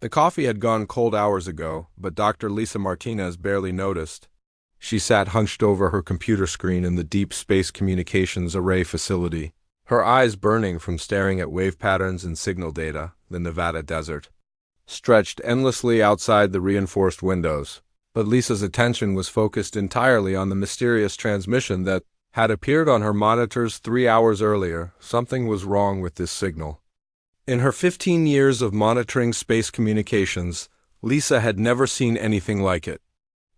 The coffee had gone cold hours ago, but Dr. Lisa Martinez barely noticed. She sat hunched over her computer screen in the Deep Space Communications Array facility, her eyes burning from staring at wave patterns and signal data, the Nevada desert, stretched endlessly outside the reinforced windows. But Lisa's attention was focused entirely on the mysterious transmission that had appeared on her monitors 3 hours earlier. Something was wrong with this signal. In her 15 years of monitoring space communications, Lisa had never seen anything like it.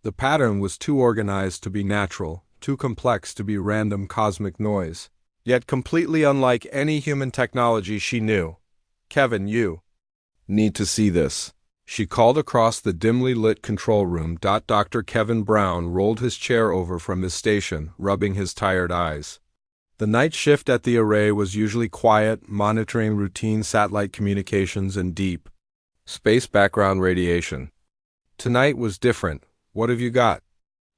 The pattern was too organized to be natural, too complex to be random cosmic noise, yet completely unlike any human technology she knew. "Kevin, you need to see this," she called across the dimly lit control room. Dr. Kevin Brown rolled his chair over from his station, rubbing his tired eyes. The night shift at the array was usually quiet, monitoring routine satellite communications and deep space background radiation. Tonight was different. "What have you got?"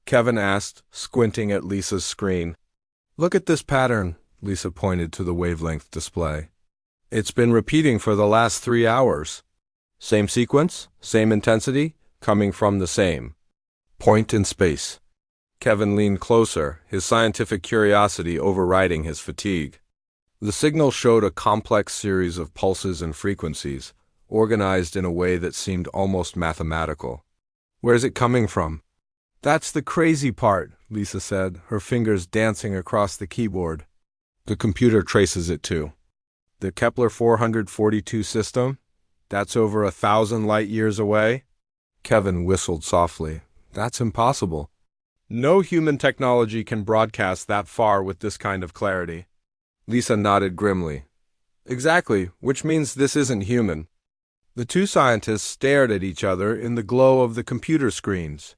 Kevin asked, squinting at Lisa's screen. "Look at this pattern," Lisa pointed to the wavelength display. "It's been repeating for the last 3 hours. Same sequence, same intensity, coming from the same point in space." Kevin leaned closer, his scientific curiosity overriding his fatigue. The signal showed a complex series of pulses and frequencies, organized in a way that seemed almost mathematical. "Where's it coming from?" "That's the crazy part," Lisa said, her fingers dancing across the keyboard. "The computer traces it too. The Kepler 442 system? That's over 1,000 light-years away?" Kevin whistled softly. "That's impossible. No human technology can broadcast that far with this kind of clarity." Lisa nodded grimly. "Exactly, which means this isn't human." The two scientists stared at each other in the glow of the computer screens.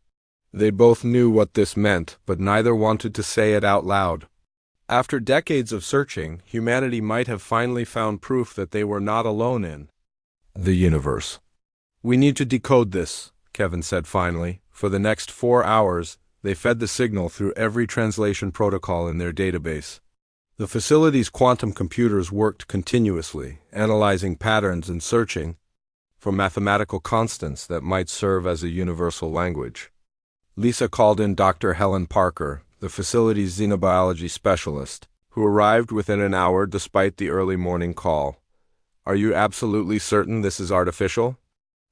They both knew what this meant, but neither wanted to say it out loud. After decades of searching, humanity might have finally found proof that they were not alone in the universe. "We need to decode this," Kevin said finally. For the next 4 hours, they fed the signal through every translation protocol in their database. The facility's quantum computers worked continuously, analyzing patterns and searching for mathematical constants that might serve as a universal language. Lisa called in Dr. Helen Parker, the facility's xenobiology specialist, who arrived within an hour despite the early morning call. "Are you absolutely certain this is artificial?"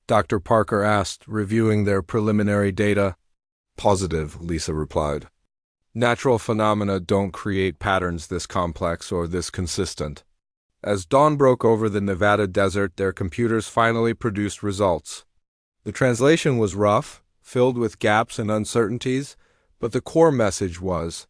Dr. Parker asked, reviewing their preliminary data. "Positive," Lisa replied. "Natural phenomena don't create patterns this complex or this consistent." As dawn broke over the Nevada desert, their computers finally produced results. The translation was rough, filled with gaps and uncertainties, but the core message was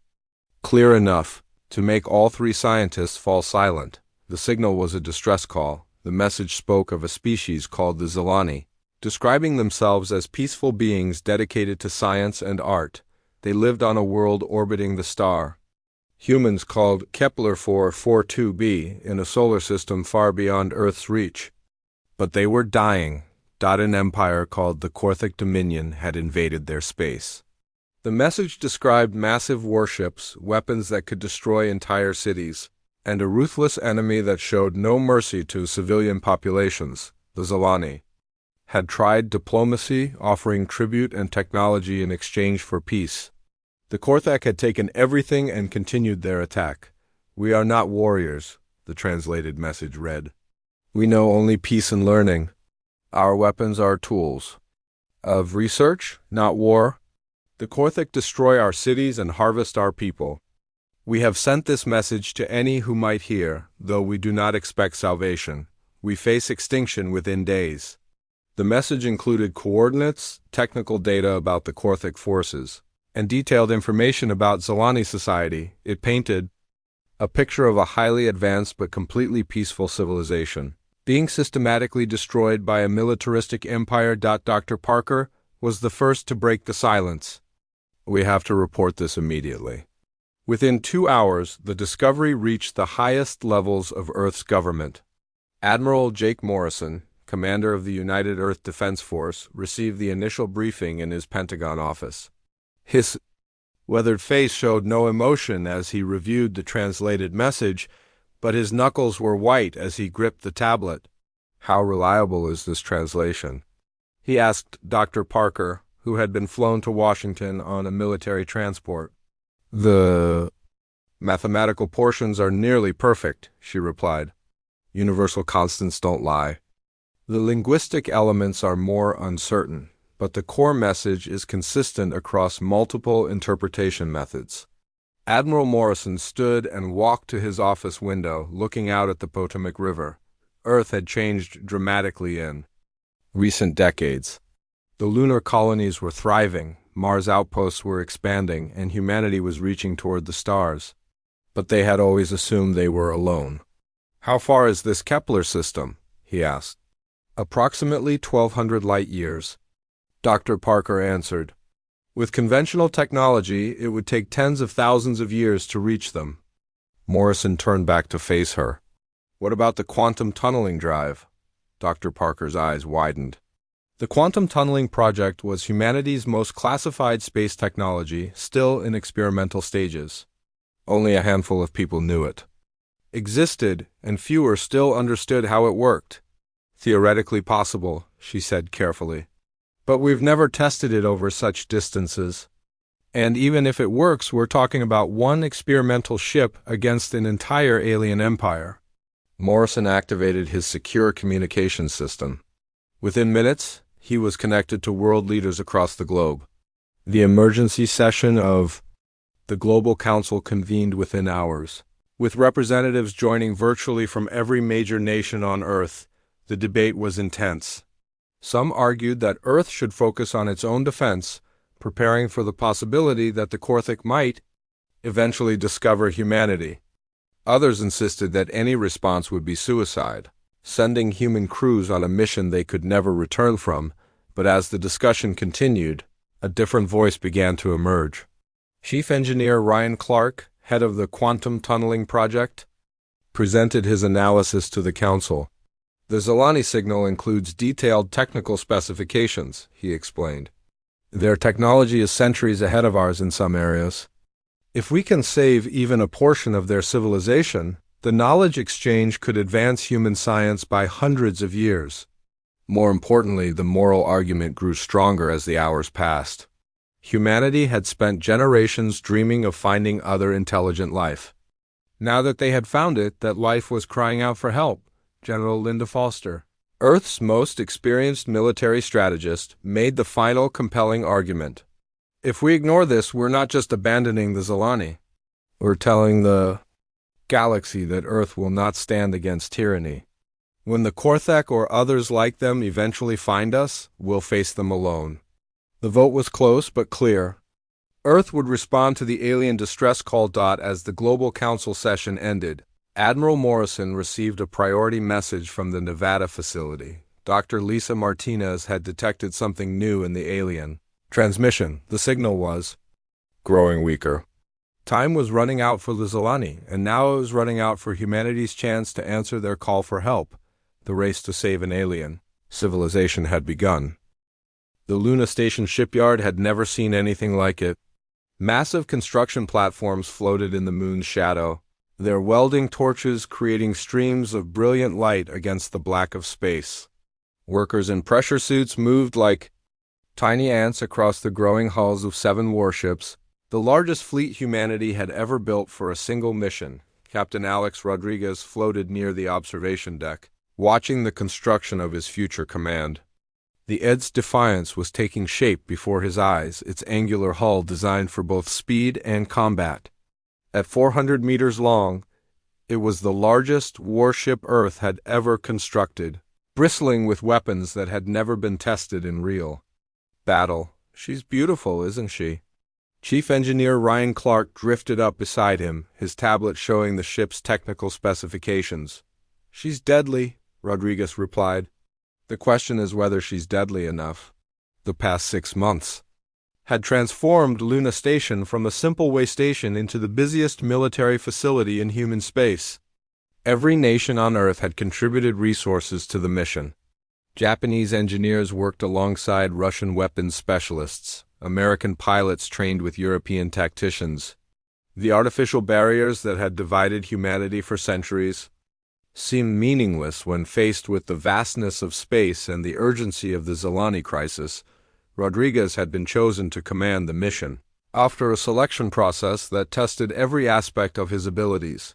clear enough to make all three scientists fall silent. The signal was a distress call. The message spoke of a species called the Zilani, describing themselves as peaceful beings dedicated to science and art. They lived on a world orbiting the star. Humans called Kepler 442b in a solar system far beyond Earth's reach. But they were dying. An empire called the Korthic Dominion had invaded their space. The message described massive warships, weapons that could destroy entire cities, and a ruthless enemy that showed no mercy to civilian populations. The Zilani had tried diplomacy, offering tribute and technology in exchange for peace. The Korthak had taken everything and continued their attack. "We are not warriors," the translated message read. "We know only peace and learning. Our weapons are tools of research, not war. The Korthak destroy our cities and harvest our people. We have sent this message to any who might hear, though we do not expect salvation. We face extinction within days." The message included coordinates, technical data about the Korthak forces, and detailed information about Zilani society. It painted a picture of a highly advanced but completely peaceful civilization, being systematically destroyed by a militaristic empire. Dr. Parker was the first to break the silence. "We have to report this immediately." Within 2 hours, the discovery reached the highest levels of Earth's government. Admiral Jake Morrison, commander of the United Earth Defense Force, received the initial briefing in his Pentagon office. His weathered face showed no emotion as he reviewed the translated message, but his knuckles were white as he gripped the tablet. How reliable is this translation? He asked Dr. Parker, who had been flown to Washington on a military transport. The mathematical portions are nearly perfect, she replied. Universal constants don't lie. The linguistic elements are more uncertain, but the core message is consistent across multiple interpretation methods. Admiral Morrison stood and walked to his office window, looking out at the Potomac River. Earth had changed dramatically in recent decades. The lunar colonies were thriving, Mars outposts were expanding, and humanity was reaching toward the stars. But they had always assumed they were alone. How far is this Kepler system? He asked. Approximately 1,200 light years. Dr. Parker answered. With conventional technology, it would take tens of thousands of years to reach them. Morrison turned back to face her. What about the quantum tunneling drive? Dr. Parker's eyes widened. The quantum tunneling project was humanity's most classified space technology, still in experimental stages. Only a handful of people knew it. Existed, and fewer still understood how it worked. Theoretically possible, she said carefully. But we've never tested it over such distances. And even if it works, we're talking about one experimental ship against an entire alien empire. Morrison activated his secure communications system. Within minutes, he was connected to world leaders across the globe. The emergency session of the Global Council convened within hours. With representatives joining virtually from every major nation on Earth, the debate was intense. Some argued that Earth should focus on its own defense, preparing for the possibility that the Korthik might eventually discover humanity. Others insisted that any response would be suicide, sending human crews on a mission they could never return from. But as the discussion continued, a different voice began to emerge. Chief Engineer Ryan Clark, head of the Quantum Tunneling Project, presented his analysis to the Council. The Zolani signal includes detailed technical specifications, he explained. Their technology is centuries ahead of ours in some areas. If we can save even a portion of their civilization, the knowledge exchange could advance human science by hundreds of years. More importantly, the moral argument grew stronger as the hours passed. Humanity had spent generations dreaming of finding other intelligent life. Now that they had found it, that life was crying out for help. General Linda Foster, Earth's most experienced military strategist, made the final compelling argument. If we ignore this, we're not just abandoning the Zolani. We're telling the galaxy that Earth will not stand against tyranny. When the Korthak or others like them eventually find us, we'll face them alone. The vote was close but clear. Earth would respond to the alien distress call. As the Global Council session ended, Admiral Morrison received a priority message from the Nevada facility. Dr. Lisa Martinez had detected something new in the alien transmission. The signal was growing weaker. Time was running out for the Zolani, and now it was running out for humanity's chance to answer their call for help. The race to save an alien civilization had begun. The Luna Station shipyard had never seen anything like it. Massive construction platforms floated in the moon's shadow, their welding torches creating streams of brilliant light against the black of space. Workers in pressure suits moved like tiny ants across the growing hulls of 7 warships, the largest fleet humanity had ever built for a single mission. Captain Alex Rodriguez floated near the observation deck, watching the construction of his future command. The Ed's Defiance was taking shape before his eyes, its angular hull designed for both speed and combat. At 400 meters long, it was the largest warship Earth had ever constructed, bristling with weapons that had never been tested in real battle. She's beautiful, isn't she? Chief Engineer Ryan Clark drifted up beside him, his tablet showing the ship's technical specifications. She's deadly, Rodriguez replied. The question is whether she's deadly enough. The past 6 months had transformed Luna Station from a simple way station into the busiest military facility in human space. Every nation on Earth had contributed resources to the mission. Japanese engineers worked alongside Russian weapons specialists, American pilots trained with European tacticians. The artificial barriers that had divided humanity for centuries seemed meaningless when faced with the vastness of space and the urgency of the Zelani crisis. Rodriguez had been chosen to command the mission, after a selection process that tested every aspect of his abilities.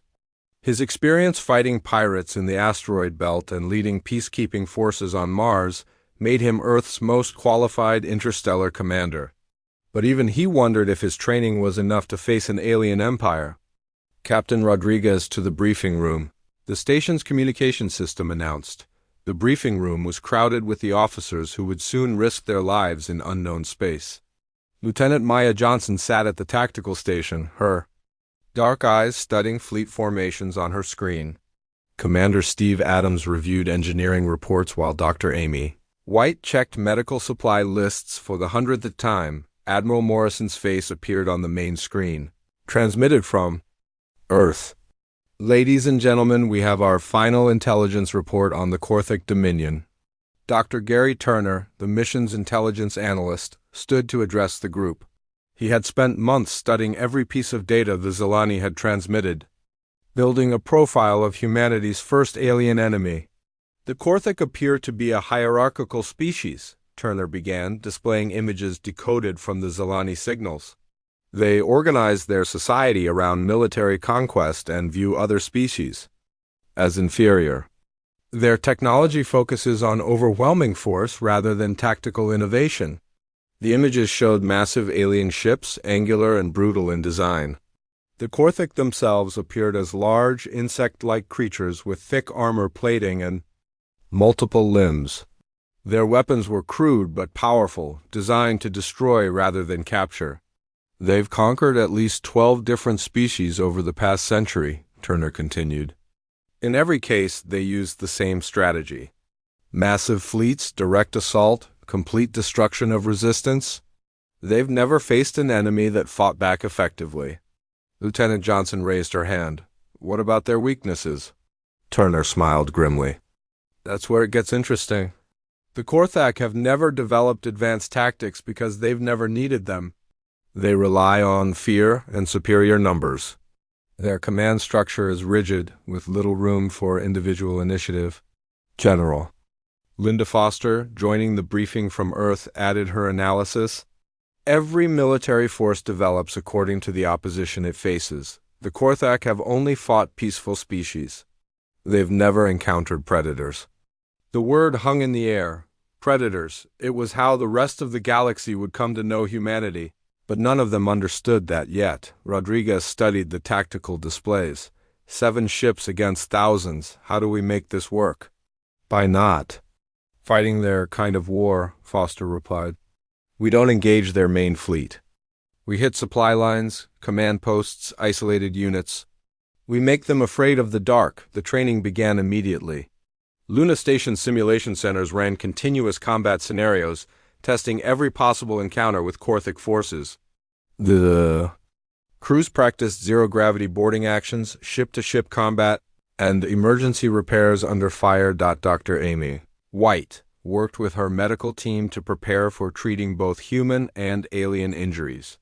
His experience fighting pirates in the asteroid belt and leading peacekeeping forces on Mars made him Earth's most qualified interstellar commander. But even he wondered if his training was enough to face an alien empire. Captain Rodriguez to the briefing room. The station's communication system announced. The briefing room was crowded with the officers who would soon risk their lives in unknown space. Lieutenant Maya Johnson sat at the tactical station, her dark eyes studying fleet formations on her screen. Commander Steve Adams reviewed engineering reports while Dr. Amy White checked medical supply lists for the 100th time. Admiral Morrison's face appeared on the main screen. Transmitted from Earth. Ladies and gentlemen, we have our final intelligence report on the Korthik Dominion. Dr. Gary Turner, the mission's intelligence analyst, stood to address the group. He had spent months studying every piece of data the Zelani had transmitted, building a profile of humanity's first alien enemy. The Korthik appear to be a hierarchical species, Turner began, displaying images decoded from the Zelani signals. They organize their society around military conquest and view other species as inferior. Their technology focuses on overwhelming force rather than tactical innovation. The images showed massive alien ships, angular and brutal in design. The Korthik themselves appeared as large, insect-like creatures with thick armor plating and multiple limbs. Their weapons were crude but powerful, designed to destroy rather than capture. They've conquered at least 12 different species over the past century, Turner continued. In every case, they used the same strategy. Massive fleets, direct assault, complete destruction of resistance. They've never faced an enemy that fought back effectively. Lieutenant Johnson raised her hand. What about their weaknesses? Turner smiled grimly. That's where it gets interesting. The Korthak have never developed advanced tactics because they've never needed them. They rely on fear and superior numbers. Their command structure is rigid, with little room for individual initiative. General Linda Foster, joining the briefing from Earth, added her analysis. Every military force develops according to the opposition it faces. The Korthak have only fought peaceful species. They've never encountered predators. The word hung in the air. Predators. It was how the rest of the galaxy would come to know humanity. But none of them understood that yet. Rodriguez studied the tactical displays. 7 ships against thousands. How do we make this work? By not fighting their kind of war, Foster replied. We don't engage their main fleet. We hit supply lines, command posts, isolated units. We make them afraid of the dark. The training began immediately. Luna Station simulation centers ran continuous combat scenarios, testing every possible encounter with Korthik forces. The crews practiced zero-gravity boarding actions, ship-to-ship combat, and emergency repairs under fire. Dr. Amy White worked with her medical team to prepare for treating both human and alien injuries.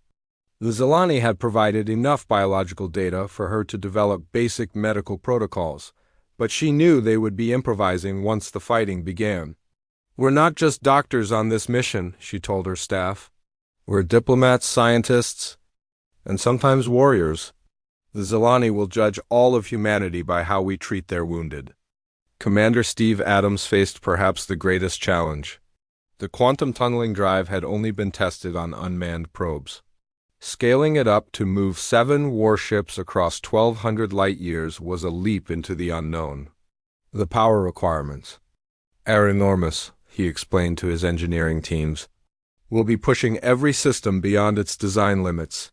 The Zelani had provided enough biological data for her to develop basic medical protocols, but she knew they would be improvising once the fighting began. We're not just doctors on this mission, she told her staff. We're diplomats, scientists, and sometimes warriors. The Zelani will judge all of humanity by how we treat their wounded. Commander Steve Adams faced perhaps the greatest challenge. The quantum tunneling drive had only been tested on unmanned probes. Scaling it up to move 7 warships across 1,200 light-years was a leap into the unknown. The power requirements are enormous, he explained to his engineering teams. We'll be pushing every system beyond its design limits.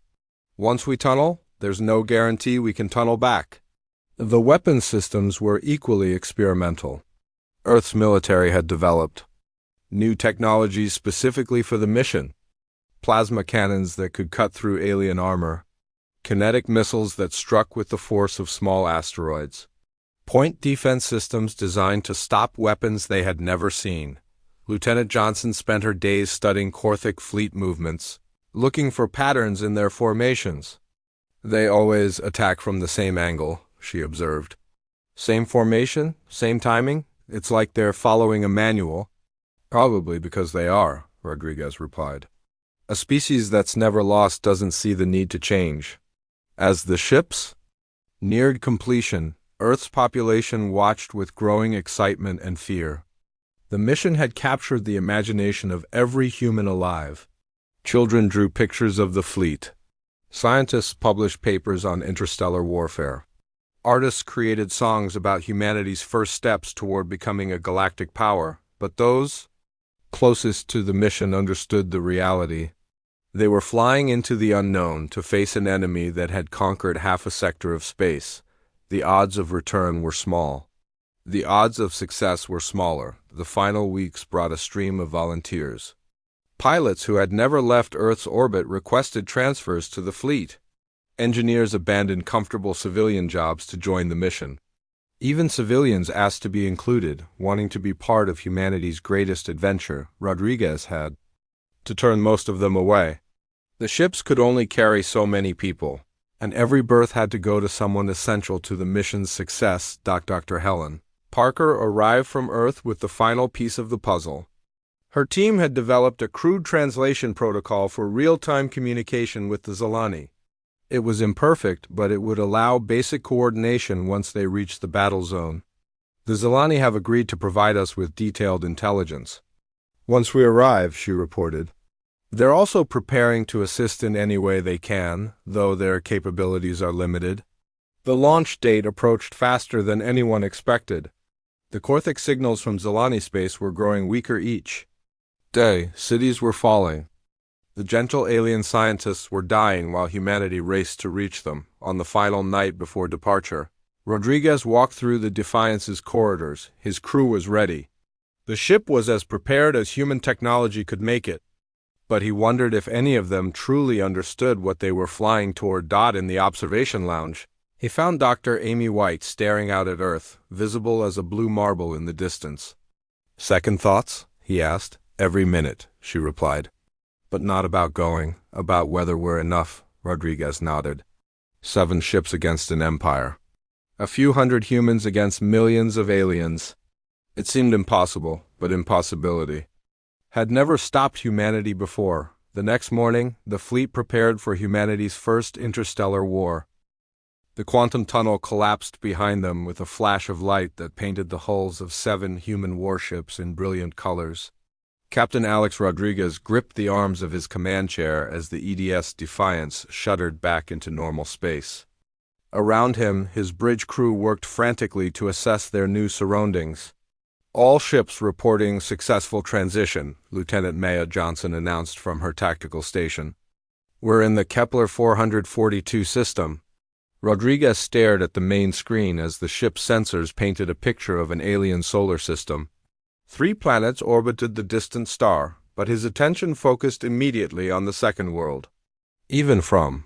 Once we tunnel, there's no guarantee we can tunnel back. The weapon systems were equally experimental. Earth's military had developed new technologies specifically for the mission. Plasma cannons that could cut through alien armor. Kinetic missiles that struck with the force of small asteroids. Point defense systems designed to stop weapons they had never seen. Lieutenant Johnson spent her days studying Korthik fleet movements, looking for patterns in their formations. They always attack from the same angle, she observed. Same formation, same timing? It's like they're following a manual. Probably because they are, Rodriguez replied. A species that's never lost doesn't see the need to change. As the ships neared completion, Earth's population watched with growing excitement and fear. The mission had captured the imagination of every human alive. Children drew pictures of the fleet. Scientists published papers on interstellar warfare. Artists created songs about humanity's first steps toward becoming a galactic power, but those closest to the mission understood the reality. They were flying into the unknown to face an enemy that had conquered half a sector of space. The odds of return were small. The odds of success were smaller. The final weeks brought a stream of volunteers. Pilots who had never left Earth's orbit requested transfers to the fleet. Engineers abandoned comfortable civilian jobs to join the mission. Even civilians asked to be included, wanting to be part of humanity's greatest adventure. Rodriguez had to turn most of them away. The ships could only carry so many people, and every berth had to go to someone essential to the mission's success. Dr. Helen Parker arrived from Earth with the final piece of the puzzle. Her team had developed a crude translation protocol for real-time communication with the Zilani. It was imperfect, but it would allow basic coordination once they reached the battle zone. The Zilani have agreed to provide us with detailed intelligence once we arrive, she reported. They're also preparing to assist in any way they can, though their capabilities are limited. The launch date approached faster than anyone expected. The Korthic signals from Zilani space were growing weaker each day. Cities were falling. The gentle alien scientists were dying while humanity raced to reach them. On the final night before departure, Rodriguez walked through the Defiance's corridors. His crew was ready. The ship was as prepared as human technology could make it, but he wondered if any of them truly understood what they were flying toward. In the observation lounge, he found Dr. Amy White staring out at Earth, visible as a blue marble in the distance. Second thoughts? He asked. Every minute, she replied. But not about going, about whether we're enough, Rodriguez nodded. 7 ships against an empire. A few hundred humans against millions of aliens. It seemed impossible, but impossibility had never stopped humanity before. The next morning, the fleet prepared for humanity's first interstellar war. The quantum tunnel collapsed behind them with a flash of light that painted the hulls of 7 human warships in brilliant colors. Captain Alex Rodriguez gripped the arms of his command chair as the EDS Defiance shuddered back into normal space. Around him, his bridge crew worked frantically to assess their new surroundings. All ships reporting successful transition, Lieutenant Maya Johnson announced from her tactical station. We're in the Kepler 442 system. Rodriguez stared at the main screen as the ship's sensors painted a picture of an alien solar system. 3 planets orbited the distant star, but his attention focused immediately on the second world. Even from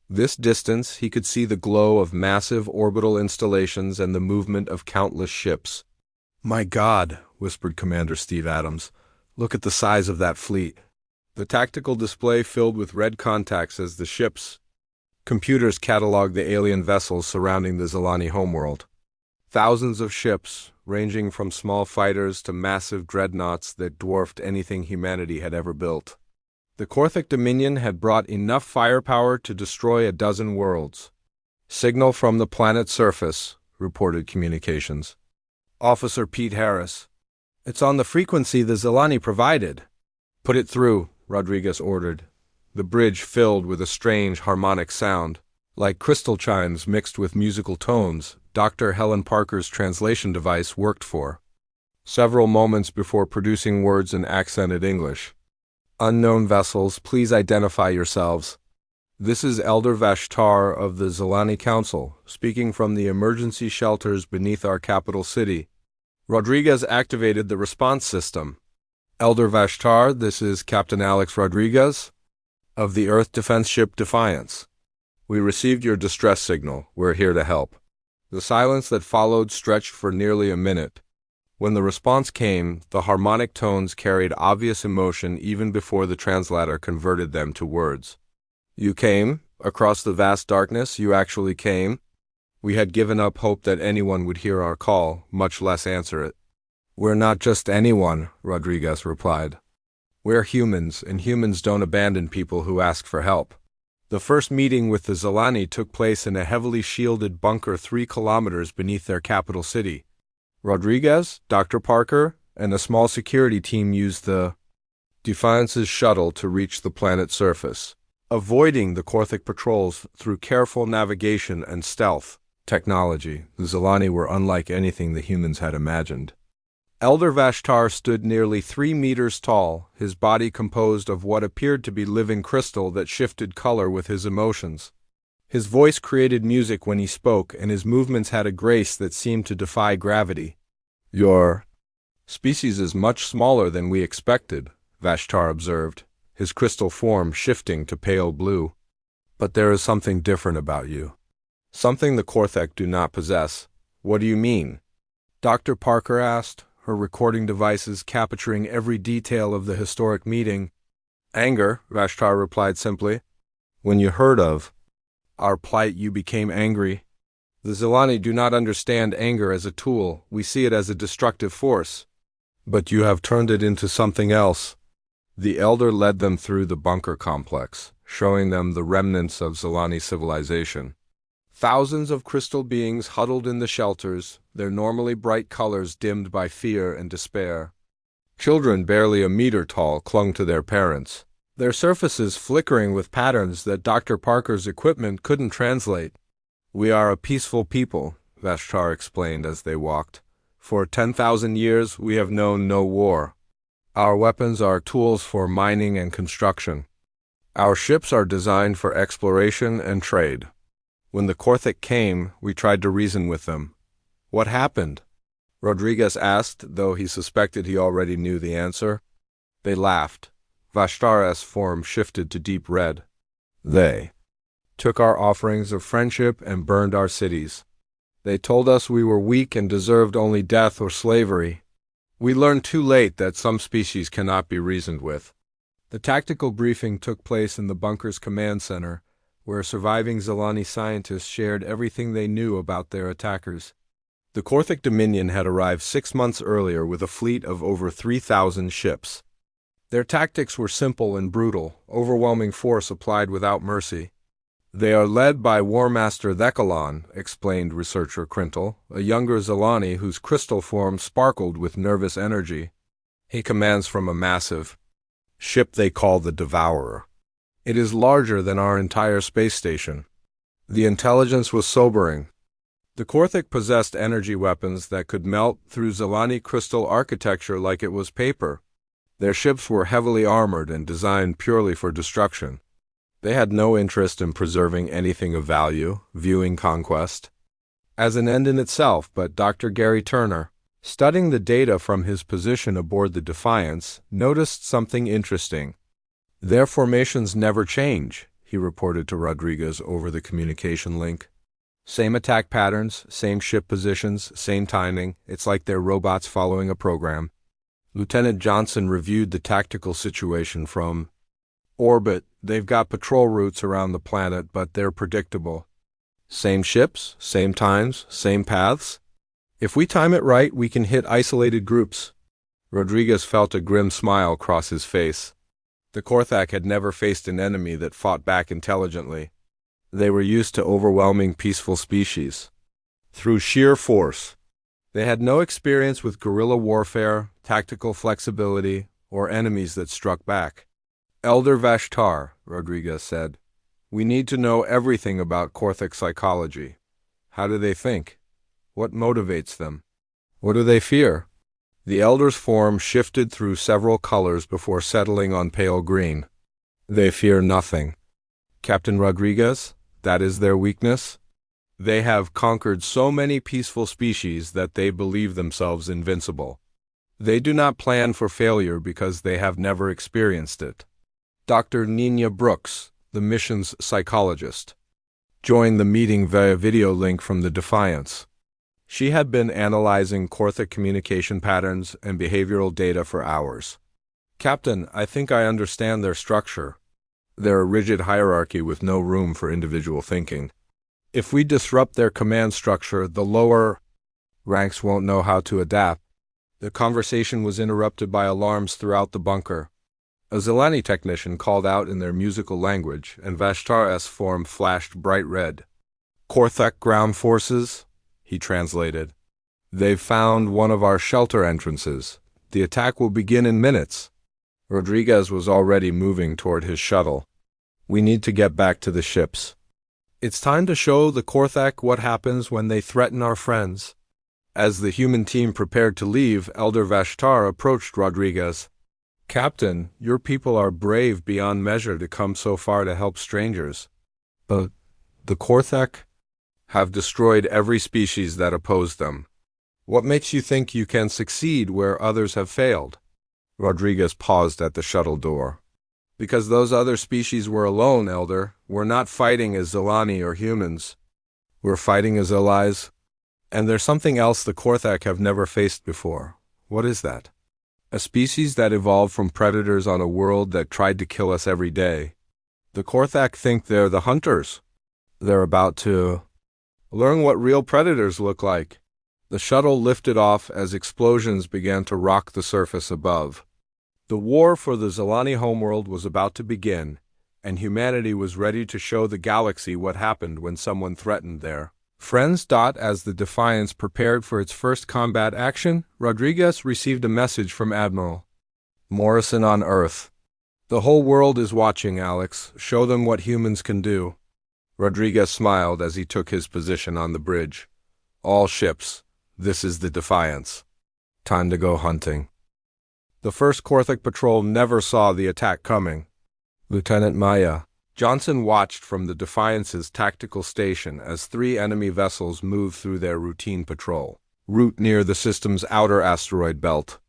this distance, he could see the glow of massive orbital installations and the movement of countless ships. "My God," whispered Commander Steve Adams, "look at the size of that fleet." The tactical display filled with red contacts as the ship's computers cataloged the alien vessels surrounding the Zilani homeworld. Thousands of ships, ranging from small fighters to massive dreadnoughts that dwarfed anything humanity had ever built. The Korthic Dominion had brought enough firepower to destroy a dozen worlds. "Signal from the planet's surface," reported communications. Officer Pete Harris. "It's on the frequency the Zilani provided." "Put it through," Rodriguez ordered. The bridge filled with a strange harmonic sound, like crystal chimes mixed with musical tones. Dr. Helen Parker's translation device worked for several moments before producing words in accented English. "Unknown vessels, please identify yourselves. This is Elder Vashtar of the Zilani Council, speaking from the emergency shelters beneath our capital city." Rodriguez activated the response system. "Elder Vashtar, this is Captain Alex Rodriguez of the Earth Defense Ship Defiance. We received your distress signal. We're here to help." The silence that followed stretched for nearly a minute. When the response came, the harmonic tones carried obvious emotion even before the translator converted them to words. "You came? Across the vast darkness, you actually came?" We had given up hope that anyone would hear our call, much less answer it. "We're not just anyone," Rodriguez replied. "We're humans, and humans don't abandon people who ask for help." The first meeting with the Zelani took place in a heavily shielded bunker 3 kilometers beneath their capital city. Rodriguez, Dr. Parker, and a small security team used the Defiance's shuttle to reach the planet's surface, avoiding the Korthic patrols through careful navigation and stealth technology. The Zelani were unlike anything the humans had imagined. Elder Vashtar stood nearly 3 meters tall, his body composed of what appeared to be living crystal that shifted color with his emotions. His voice created music when he spoke, and his movements had a grace that seemed to defy gravity. "Your species is much smaller than we expected," Vashtar observed, his crystal form shifting to pale blue. "But there is something different about you. Something the Korthek do not possess." "What do you mean?" Dr. Parker asked, her recording devices capturing every detail of the historic meeting. "Anger," Vashtar replied simply. "When you heard of our plight, you became angry. The Zelani do not understand anger as a tool. We see it as a destructive force. But you have turned it into something else." The elder led them through the bunker complex, showing them the remnants of Zelani civilization. Thousands of crystal beings huddled in the shelters, their normally bright colors dimmed by fear and despair. Children barely a meter tall clung to their parents, their surfaces flickering with patterns that Dr. Parker's equipment couldn't translate. "We are a peaceful people," Vashtar explained as they walked. "For 10,000 years we have known no war. Our weapons are tools for mining and construction. Our ships are designed for exploration and trade. When the Korthik came, we tried to reason with them." "What happened?" Rodriguez asked, though he suspected he already knew the answer. They laughed. Vashtar's form shifted to deep red. "They took our offerings of friendship and burned our cities. They told us we were weak and deserved only death or slavery. We learned too late that some species cannot be reasoned with." The tactical briefing took place in the bunker's command center, where surviving Zelani scientists shared everything they knew about their attackers. The Korthik Dominion had arrived 6 months earlier with a fleet of over 3,000 ships. Their tactics were simple and brutal, overwhelming force applied without mercy. "They are led by War Master Thekalon," explained researcher Crintle, a younger Zelani whose crystal form sparkled with nervous energy. "He commands from a massive ship they call the Devourer. It is larger than our entire space station." The intelligence was sobering. The Korthik possessed energy weapons that could melt through Zelani crystal architecture like it was paper. Their ships were heavily armored and designed purely for destruction. They had no interest in preserving anything of value, viewing conquest as an end in itself. But Dr. Gary Turner, studying the data from his position aboard the Defiance, noticed something interesting. "Their formations never change," he reported to Rodriguez over the communication link. "Same attack patterns, same ship positions, same timing. It's like they're robots following a program." Lieutenant Johnson reviewed the tactical situation from orbit. "They've got patrol routes around the planet, but they're predictable. Same ships, same times, same paths. If we time it right, we can hit isolated groups." Rodriguez felt a grim smile cross his face. The Korthak had never faced an enemy that fought back intelligently. They were used to overwhelming peaceful species through sheer force. They had no experience with guerrilla warfare, tactical flexibility, or enemies that struck back. "Elder Vashtar," Rodriguez said, "we need to know everything about Korthik psychology. How do they think? What motivates them? What do they fear?" The elder's form shifted through several colors before settling on pale green. "They fear nothing. Captain Rodriguez, that is their weakness. They have conquered so many peaceful species that they believe themselves invincible. They do not plan for failure because they have never experienced it." Dr. Nina Brooks, the mission's psychologist, joined the meeting via video link from the Defiance. She had been analyzing Korthik communication patterns and behavioral data for hours. "Captain, I think I understand their structure. They're a rigid hierarchy with no room for individual thinking. If we disrupt their command structure, the lower ranks won't know how to adapt. The conversation was interrupted by alarms throughout the bunker. A Zelani technician called out in their musical language, and Vashtar's form flashed bright red. "Korthek ground forces," he translated. "They've found one of our shelter entrances. The attack will begin in minutes." Rodriguez was already moving toward his shuttle. "We need to get back to the ships. It's time to show the Korthek what happens when they threaten our friends." As the human team prepared to leave, Elder Vashtar approached Rodriguez. "Captain, your people are brave beyond measure to come so far to help strangers. But the Korthek have destroyed every species that opposed them. What makes you think you can succeed where others have failed?" Rodriguez paused at the shuttle door. "Because those other species were alone, Elder. We're not fighting as Zelani or humans. We're fighting as allies. And there's something else the Korthek have never faced before." "What is that?" "A species that evolved from predators on a world that tried to kill us every day. The Korthek think they're the hunters. They're about to learn what real predators look like." The shuttle lifted off as explosions began to rock the surface above. The war for the Zelani homeworld was about to begin, and humanity was ready to show the galaxy what happened when someone threatened their friends. As the Defiance prepared for its first combat action, Rodriguez received a message from Admiral Morrison on Earth. "The whole world is watching, Alex. Show them what humans can do." Rodriguez smiled as he took his position on the bridge. "All ships, this is the Defiance. Time to go hunting." The first Korthek patrol never saw the attack coming. Lieutenant Maya Johnson watched from the Defiance's tactical station as 3 enemy vessels moved through their routine patrol route near the system's outer asteroid belt.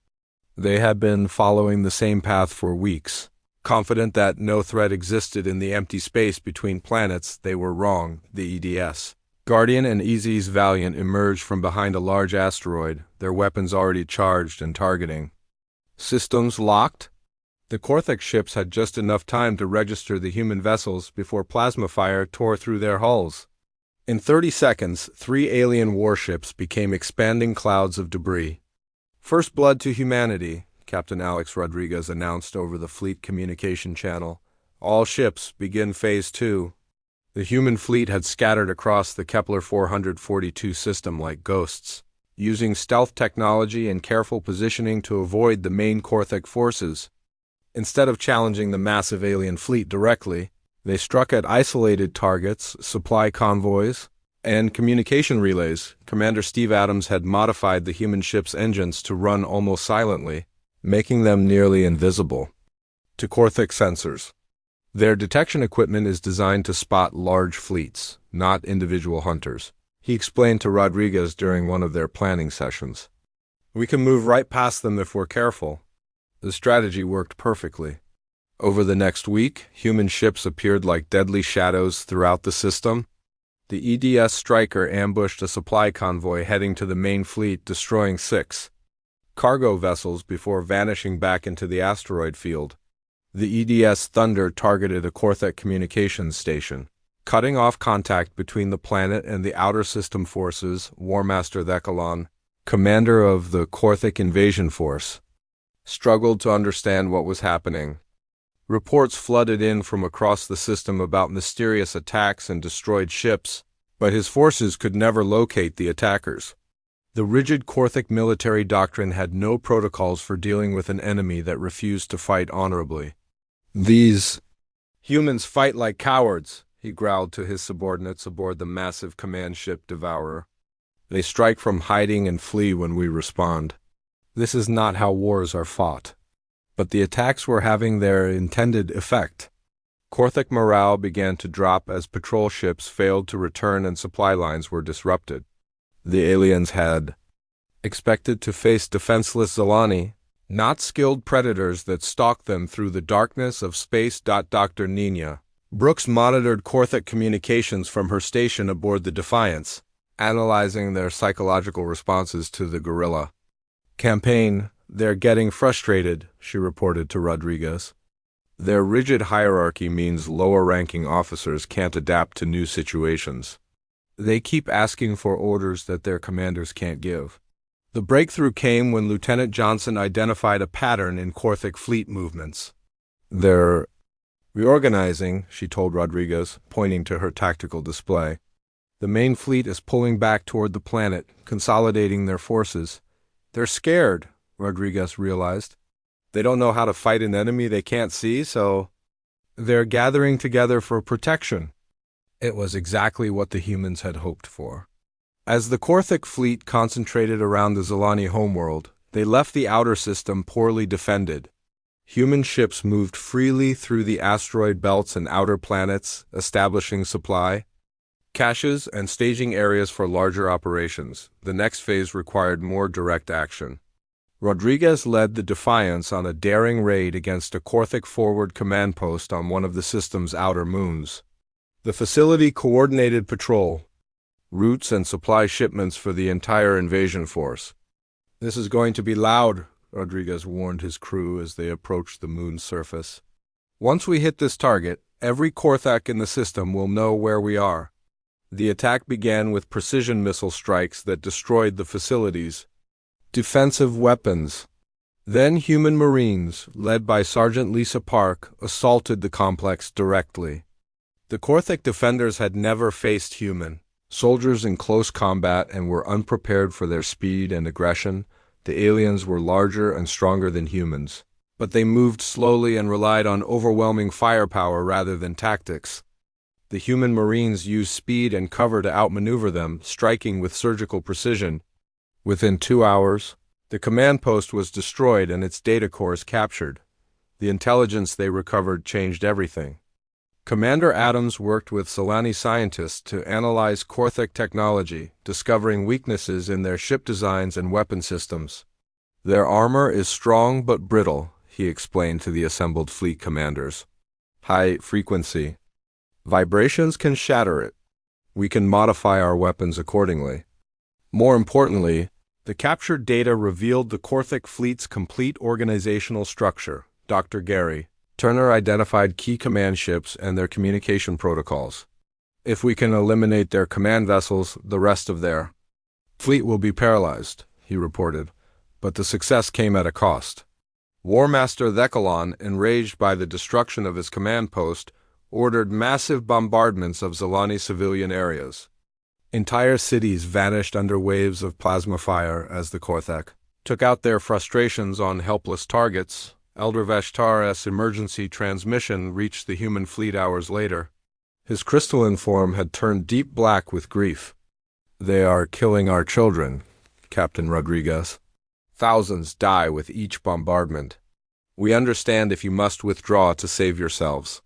They had been following the same path for weeks. Confident that no threat existed in the empty space between planets, they were wrong. The EDS Guardian and Easy's Valiant emerged from behind a large asteroid, their weapons already charged and targeting. Systems locked? The Korthek ships had just enough time to register the human vessels before plasma fire tore through their hulls. In 30 seconds, 3 alien warships became expanding clouds of debris. "First blood to humanity," Captain Alex Rodriguez announced over the fleet communication channel. "All ships begin Phase 2. The human fleet had scattered across the Kepler 442 system like ghosts, using stealth technology and careful positioning to avoid the main Korthek forces. Instead of challenging the massive alien fleet directly, they struck at isolated targets, supply convoys, and communication relays. Commander Steve Adams had modified the human ship's engines to run almost silently, making them nearly invisible to Korthek sensors. Their detection equipment is designed to spot large fleets, not individual hunters, he explained to Rodriguez during one of their planning sessions. "We can move right past them if we're careful." The strategy worked perfectly. Over the next week, human ships appeared like deadly shadows throughout the system. The EDS Striker ambushed a supply convoy heading to the main fleet, destroying 6 cargo vessels before vanishing back into the asteroid field. The EDS Thunder targeted a Korthek communications station, cutting off contact between the planet and the outer system forces. War Master Thekalon, commander of the Korthek invasion force, struggled to understand what was happening. Reports flooded in from across the system about mysterious attacks and destroyed ships, but his forces could never locate the attackers. The rigid Korthek military doctrine had no protocols for dealing with an enemy that refused to fight honorably. "These humans fight like cowards," he growled to his subordinates aboard the massive command ship Devourer. "They strike from hiding and flee when we respond. This is not how wars are fought." But the attacks were having their intended effect. Korthek morale began to drop as patrol ships failed to return and supply lines were disrupted. The aliens had expected to face defenseless Zelani, not skilled predators that stalked them through the darkness of space. Dr. Nina Brooks monitored Korthek communications from her station aboard the Defiance, analyzing their psychological responses to the guerrilla campaign. "They're getting frustrated," she reported to Rodriguez. "Their rigid hierarchy means lower-ranking officers can't adapt to new situations. They keep asking for orders that their commanders can't give. The breakthrough came when Lieutenant Johnson identified a pattern in Korthic fleet movements. They're reorganizing, she told Rodriguez, pointing to her tactical display. The main fleet is pulling back toward the planet, consolidating their forces. They're scared, Rodriguez realized. They don't know how to fight an enemy they can't see, so they're gathering together for protection. It was exactly what the humans had hoped for. As the Korthic fleet concentrated around the Zilani homeworld, they left the outer system poorly defended. Human ships moved freely through the asteroid belts and outer planets, establishing supply caches and staging areas for larger operations. The next phase required more direct action. Rodriguez led the Defiance on a daring raid against a Korthic forward command post on one of the system's outer moons. The facility coordinated patrol routes and supply shipments for the entire invasion force. "This is going to be loud," Rodriguez warned his crew as they approached the moon's surface. "Once we hit this target, every Korthak in the system will know where we are." The attack began with precision missile strikes that destroyed the facility's defensive weapons. Then human Marines, led by Sergeant Lisa Park, assaulted the complex directly. The Korthic defenders had never faced human soldiers in close combat and were unprepared for their speed and aggression. The aliens were larger and stronger than humans, but they moved slowly and relied on overwhelming firepower rather than tactics. The human Marines used speed and cover to outmaneuver them, striking with surgical precision. Within 2 hours, the command post was destroyed and its data cores captured. The intelligence they recovered changed everything. Commander Adams worked with Solani scientists to analyze Korthic technology, discovering weaknesses in their ship designs and weapon systems. "Their armor is strong but brittle," he explained to the assembled fleet commanders. "High frequency vibrations can shatter it. We can modify our weapons accordingly." More importantly, the captured data revealed the Korthic fleet's complete organizational structure. Dr. Gary Turner identified key command ships and their communication protocols. "If we can eliminate their command vessels, the rest of their fleet will be paralyzed," he reported. But the success came at a cost. War Master Thecalon, enraged by the destruction of his command post, ordered massive bombardments of Zilani civilian areas. Entire cities vanished under waves of plasma fire as the Korthak took out their frustrations on helpless targets. Elder Vashtar's emergency transmission reached the human fleet hours later. His crystalline form had turned deep black with grief. "They are killing our children, Captain Rodriguez. Thousands die with each bombardment. We understand if you must withdraw to save yourselves."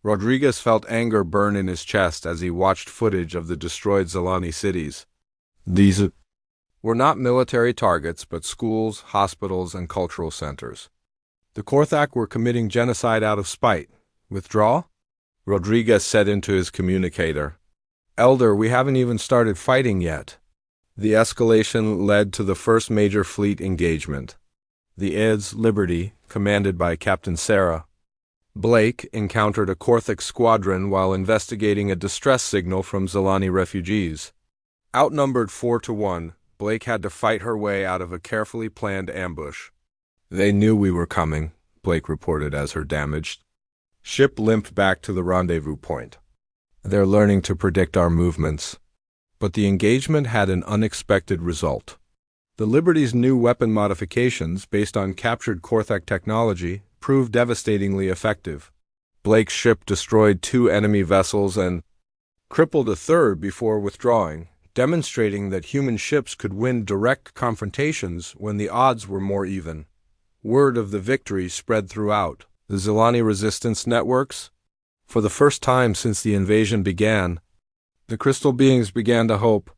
Rodriguez felt anger burn in his chest as he watched footage of the destroyed Zilani cities. These were not military targets, but schools, hospitals, and cultural centers. The Korthak were committing genocide out of spite. "Withdraw?" Rodriguez said into his communicator. "Elder, we haven't even started fighting yet." The escalation led to the first major fleet engagement. The Ed's Liberty, commanded by Captain Sarah Blake, encountered a Korthic squadron while investigating a distress signal from Zilani refugees. Outnumbered 4-1, Blake had to fight her way out of a carefully planned ambush. "They knew we were coming," Blake reported as her damaged ship limped back to the rendezvous point. "They're learning to predict our movements." But the engagement had an unexpected result. The Liberty's new weapon modifications, based on captured Korthak technology, proved devastatingly effective. Blake's ship destroyed 2 enemy vessels and crippled a third before withdrawing, demonstrating that human ships could win direct confrontations when the odds were more even. Word of the victory spread throughout the Zilani resistance networks. For the first time since the invasion began, the crystal beings began to hope.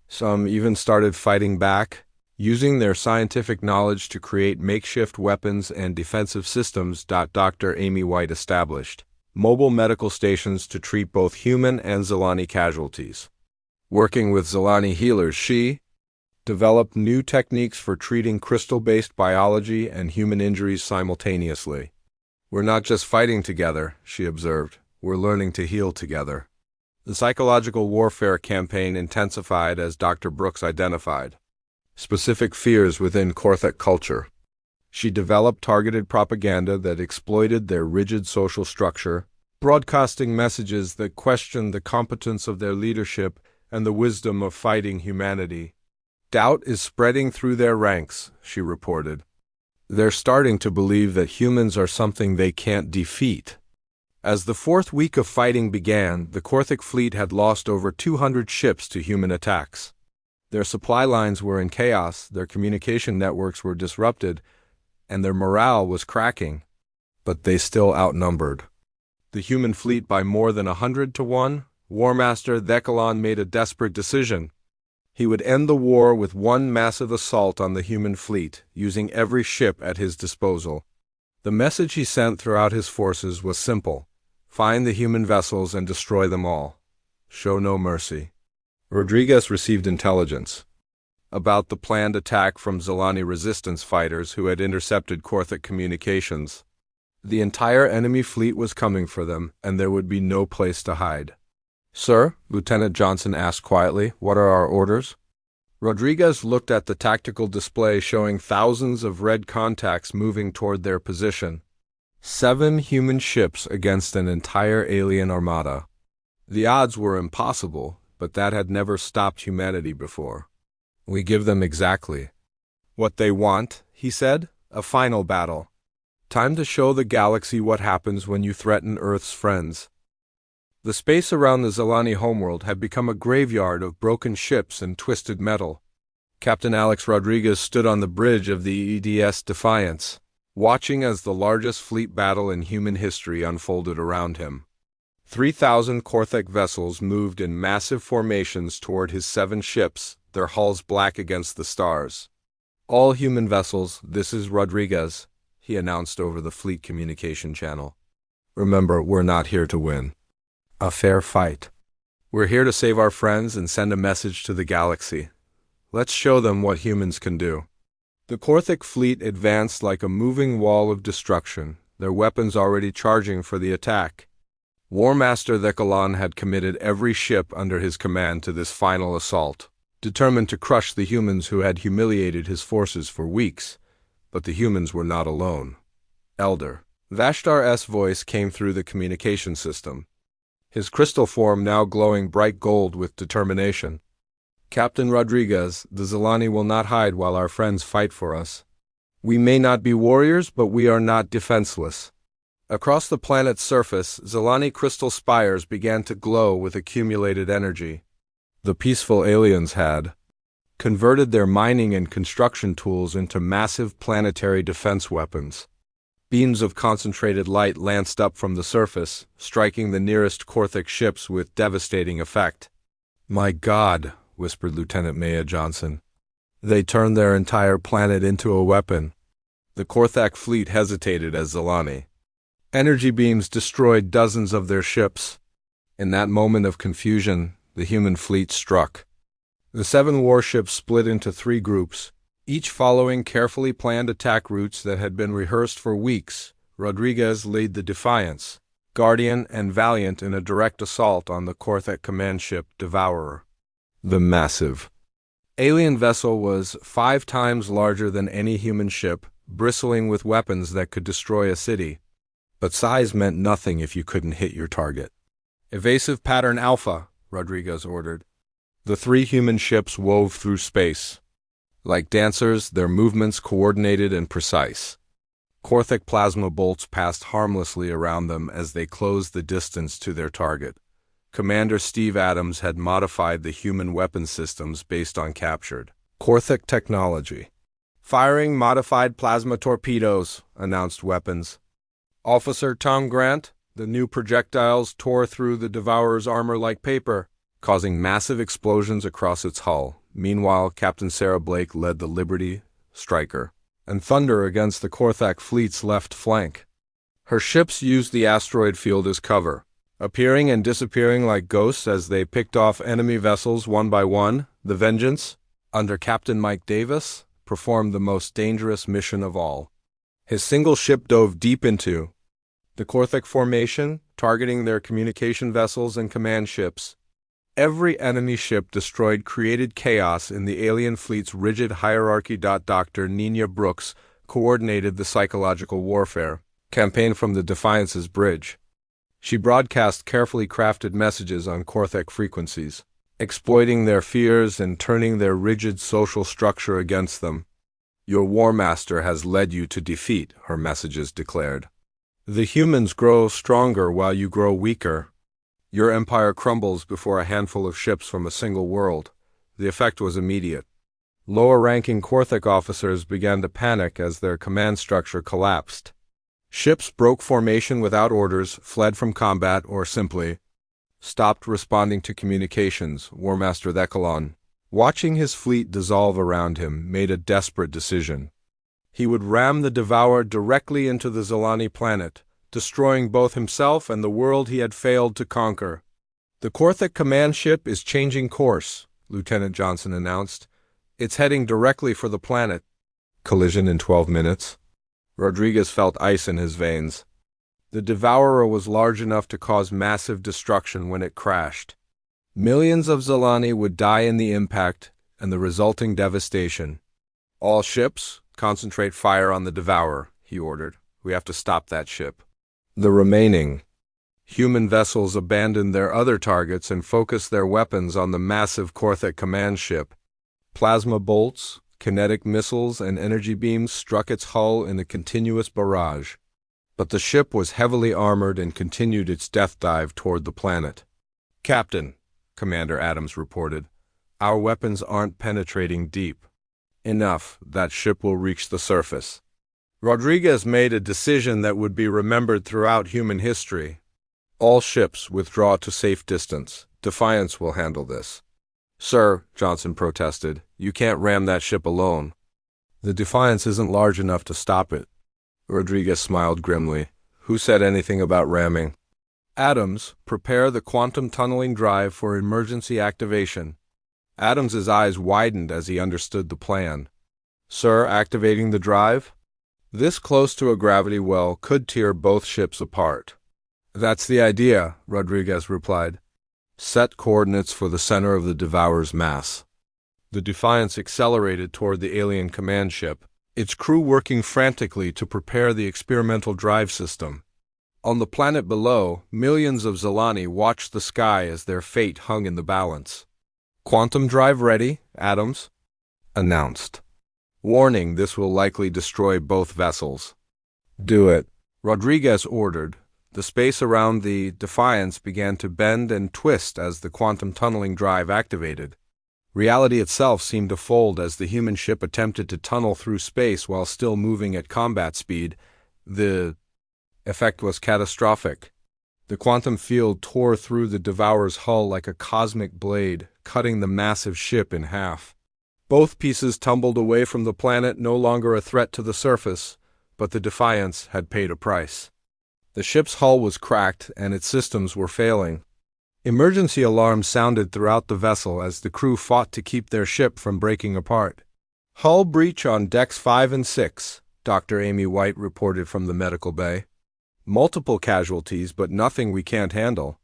Some even started fighting back, using their scientific knowledge to create makeshift weapons and defensive systems. Dr. Amy White established mobile medical stations to treat both human and Zilani casualties. Working with Zilani healers, she developed new techniques for treating crystal-based biology and human injuries simultaneously. "We're not just fighting together," she observed. "We're learning to heal together." The psychological warfare campaign intensified as Dr. Brooks identified specific fears within Korthak culture. She developed targeted propaganda that exploited their rigid social structure, broadcasting messages that questioned the competence of their leadership and the wisdom of fighting humanity. Doubt is spreading through their ranks, she reported. They're starting to believe that humans are something they can't defeat. As the fourth week of fighting began, the Korthak fleet had lost over 200 ships to human attacks. Their supply lines were in chaos, their communication networks were disrupted, and their morale was cracking. But they still outnumbered the human fleet by more than 100 to 1. War Master Thekkalon made a desperate decision. He would end the war with one massive assault on the human fleet, using every ship at his disposal. The message he sent throughout his forces was simple: find the human vessels and destroy them all. Show no mercy. Rodriguez received intelligence about the planned attack from Zilani resistance fighters who had intercepted Korthak communications. The entire enemy fleet was coming for them, and there would be no place to hide. "Sir," Lieutenant Johnson asked quietly, "what are our orders?" Rodriguez looked at the tactical display showing thousands of red contacts moving toward their position. 7 human ships against an entire alien armada. The odds were impossible, but that had never stopped humanity before. "We give them exactly what they want," he said. "A final battle. Time to show the galaxy what happens when you threaten Earth's friends." The space around the Zilani homeworld had become a graveyard of broken ships and twisted metal. Captain Alex Rodriguez stood on the bridge of the EDS Defiance, watching as the largest fleet battle in human history unfolded around him. 3,000 Korthak vessels moved in massive formations toward his 7 ships, their hulls black against the stars. "All human vessels, this is Rodriguez," he announced over the fleet communication channel. "Remember, we're not here to win a fair fight. We're here to save our friends and send a message to the galaxy. Let's show them what humans can do." The Korthak fleet advanced like a moving wall of destruction, their weapons already charging for the attack. War Master Thekkalon had committed every ship under his command to this final assault, determined to crush the humans who had humiliated his forces for weeks. But the humans were not alone. Elder Vashtar's voice came through the communication system, his crystal form now glowing bright gold with determination. "Captain Rodriguez, the Zilani will not hide while our friends fight for us. We may not be warriors, but we are not defenseless." Across the planet's surface, Zilani crystal spires began to glow with accumulated energy. The peaceful aliens had converted their mining and construction tools into massive planetary defense weapons. Beams of concentrated light lanced up from the surface, striking the nearest Korthak ships with devastating effect. "My God," whispered Lieutenant Maya Johnson. "They turned their entire planet into a weapon." The Korthak fleet hesitated as Zilani energy beams destroyed dozens of their ships. In that moment of confusion, the human fleet struck. The 7 warships split into 3 groups, each following carefully planned attack routes that had been rehearsed for weeks. Rodriguez led the Defiance, Guardian, and Valiant in a direct assault on the Korthak command ship Devourer. The massive alien vessel was 5 times larger than any human ship, bristling with weapons that could destroy a city. But size meant nothing if you couldn't hit your target. "Evasive pattern Alpha," Rodriguez ordered. The 3 human ships wove through space. Like dancers, their movements coordinated and precise. Korthak plasma bolts passed harmlessly around them as they closed the distance to their target. Commander Steve Adams had modified the human weapon systems based on captured Korthak technology. "Firing modified plasma torpedoes," announced Weapons. "Officer Tom Grant, the new projectiles tore through the Devourer's armor like paper, causing massive explosions across its hull. Meanwhile, Captain Sarah Blake led the Liberty, Striker, and Thunder against the Korthak fleet's left flank. Her ships used the asteroid field as cover, appearing and disappearing like ghosts as they picked off enemy vessels one by one. The Vengeance, under Captain Mike Davis, performed the most dangerous mission of all. His single ship dove deep into the Korthak formation, targeting their communication vessels and command ships. Every enemy ship destroyed created chaos in the alien fleet's rigid hierarchy. Dr. Nina Brooks coordinated the psychological warfare campaign from the Defiance's bridge. She broadcast carefully crafted messages on Korthek frequencies, exploiting their fears and turning their rigid social structure against them. "Your War Master has led you to defeat," her messages declared. "The humans grow stronger while you grow weaker. Your empire crumbles before a handful of ships from a single world." The effect was immediate. Lower-ranking Korthek officers began to panic as their command structure collapsed. Ships broke formation without orders, fled from combat, or simply stopped responding to communications. War Master Thekalon, watching his fleet dissolve around him, made a desperate decision. He would ram the Devourer directly into the Zilani planet, destroying both himself and the world he had failed to conquer. "The Korthek command ship is changing course," Lieutenant Johnson announced. "It's heading directly for the planet." Collision in 12 minutes. Rodriguez felt ice in his veins. The Devourer was large enough to cause massive destruction when it crashed. Millions of Zilani would die in the impact and the resulting devastation. "All ships, concentrate fire on the Devourer," he ordered. "We have to stop that ship." The remaining human vessels abandoned their other targets and focused their weapons on the massive Korthek command ship. Plasma bolts, kinetic missiles, and energy beams struck its hull in a continuous barrage. But the ship was heavily armored and continued its death dive toward the planet. "Captain," Commander Adams reported, "our weapons aren't penetrating deep enough. That ship will reach the surface." Rodriguez made a decision that would be remembered throughout human history. "All ships withdraw to safe distance. Defiance will handle this." "Sir," Johnson protested, "you can't ram that ship alone." "The Defiance isn't large enough to stop it." Rodriguez smiled grimly. "Who said anything about ramming?" "Adams, prepare the quantum tunneling drive for emergency activation." Adams's eyes widened as he understood the plan. "Sir, activating the drive?" "This close to a gravity well could tear both ships apart." "That's the idea," Rodriguez replied. "Set coordinates for the center of the Devourer's mass." The Defiance accelerated toward the alien command ship, its crew working frantically to prepare the experimental drive system. On the planet below, millions of Zilani watched the sky as their fate hung in the balance. "Quantum drive ready," Adams announced. "Warning, this will likely destroy both vessels." "Do it," Rodriguez ordered. The space around the Defiance began to bend and twist as the quantum tunneling drive activated. Reality itself seemed to fold as the human ship attempted to tunnel through space while still moving at combat speed. The effect was catastrophic. The quantum field tore through the Devourer's hull like a cosmic blade, cutting the massive ship in half. Both pieces tumbled away from the planet, no longer a threat to the surface, but the Defiance had paid a price. The ship's hull was cracked and its systems were failing. Emergency alarms sounded throughout the vessel as the crew fought to keep their ship from breaking apart. "Hull breach on decks 5 and 6, Dr. Amy White reported from the medical bay. "Multiple casualties, but nothing we can't handle."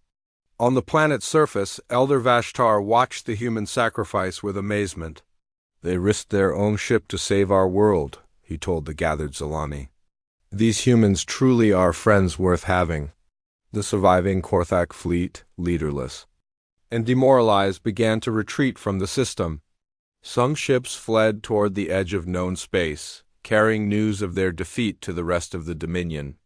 On the planet's surface, Elder Vashtar watched the human sacrifice with amazement. "They risked their own ship to save our world," he told the gathered Zilani. "These humans truly are friends worth having." The surviving Korthak fleet, leaderless and demoralized, began to retreat from the system. Some ships fled toward the edge of known space, carrying news of their defeat to the rest of the Dominion.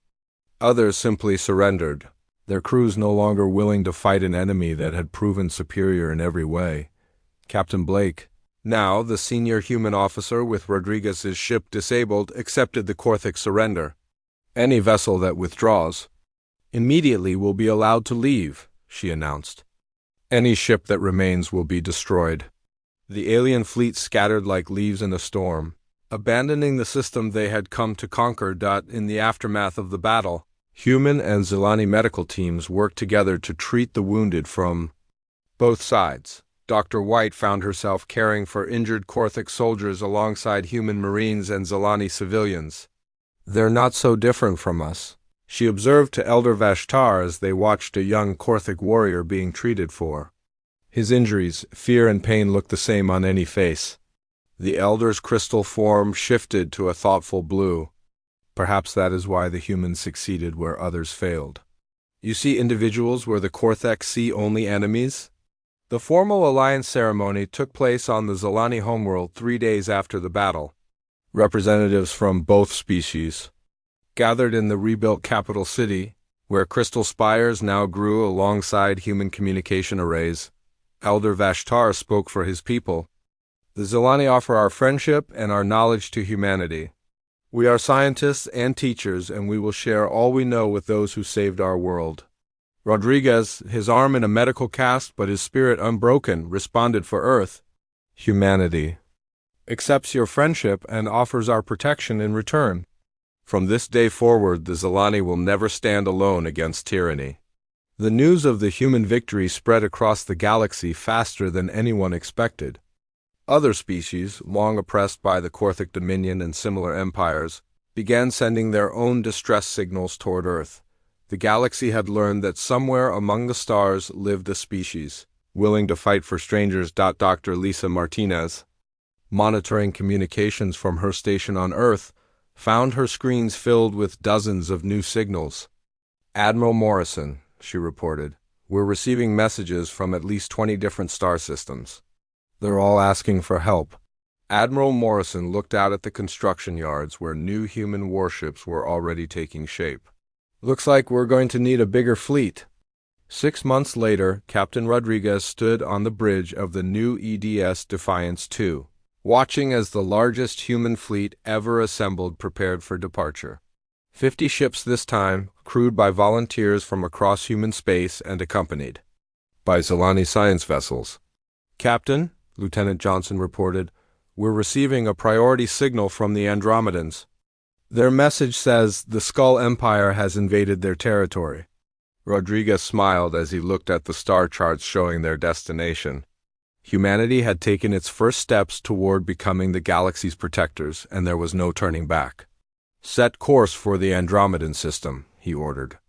Others simply surrendered, their crews no longer willing to fight an enemy that had proven superior in every way. Captain Blake, now the senior human officer with Rodriguez's ship disabled, accepted the Korthak surrender. "Any vessel that withdraws immediately will be allowed to leave," she announced. "Any ship that remains will be destroyed." The alien fleet scattered like leaves in a storm, abandoning the system they had come to conquer. In the aftermath of the battle, human and Zilani medical teams worked together to treat the wounded from both sides. Dr. White found herself caring for injured Korthak soldiers alongside human Marines and Zilani civilians. "They're not so different from us," She observed to Elder Vashtar as they watched a young Korthic warrior being treated for his injuries. Fear and pain looked the same on any face. The Elder's crystal form shifted to a thoughtful blue. Perhaps that is why the humans succeeded where others failed. You see individuals where the Korthek see only enemies? The formal alliance ceremony took place on the Zilani homeworld 3 days after the battle. Representatives from both species gathered in the rebuilt capital city, where crystal spires now grew alongside human communication arrays. Elder Vashtar spoke for his people. The Zilani offer our friendship and our knowledge to humanity. We are scientists and teachers, and we will share all we know with those who saved our world. Rodriguez, his arm in a medical cast but his spirit unbroken, responded for Earth. Humanity accepts your friendship and offers our protection in return. From this day forward, the Zilani will never stand alone against tyranny. The news of the human victory spread across the galaxy faster than anyone expected. Other species, long oppressed by the Korthic Dominion and similar empires, began sending their own distress signals toward Earth. The galaxy had learned that somewhere among the stars lived a species, willing to fight for strangers. Dr. Lisa Martinez, monitoring communications from her station on Earth, found her screens filled with dozens of new signals. Admiral Morrison, she reported, we're receiving messages from at least 20 different star systems. They're all asking for help. Admiral Morrison looked out at the construction yards where new human warships were already taking shape. Looks like we're going to need a bigger fleet. 6 months later, Captain Rodriguez stood on the bridge of the new EDS Defiance II, watching as the largest human fleet ever assembled prepared for departure. 50 ships this time, crewed by volunteers from across human space and accompanied by Zilani science vessels. Captain, Lieutenant Johnson reported, we're receiving a priority signal from the Andromedans. Their message says the Skull Empire has invaded their territory. Rodriguez smiled as he looked at the star charts showing their destination. Humanity had taken its first steps toward becoming the galaxy's protectors, and there was no turning back. Set course for the Andromedan system, he ordered.